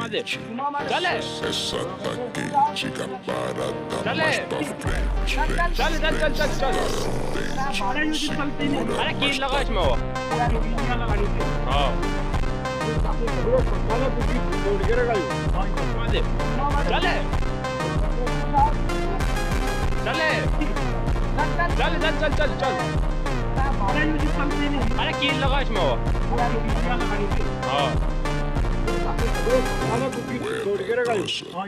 frente. Dale. Essa taquítica parada Dale. mais pra frente. चल चल चल चल चल अरे कील लगा इसमें वो हाँ चले चले चल चल चल चल चल अरे कील लगा इसमें वो हाँ Buena cosa.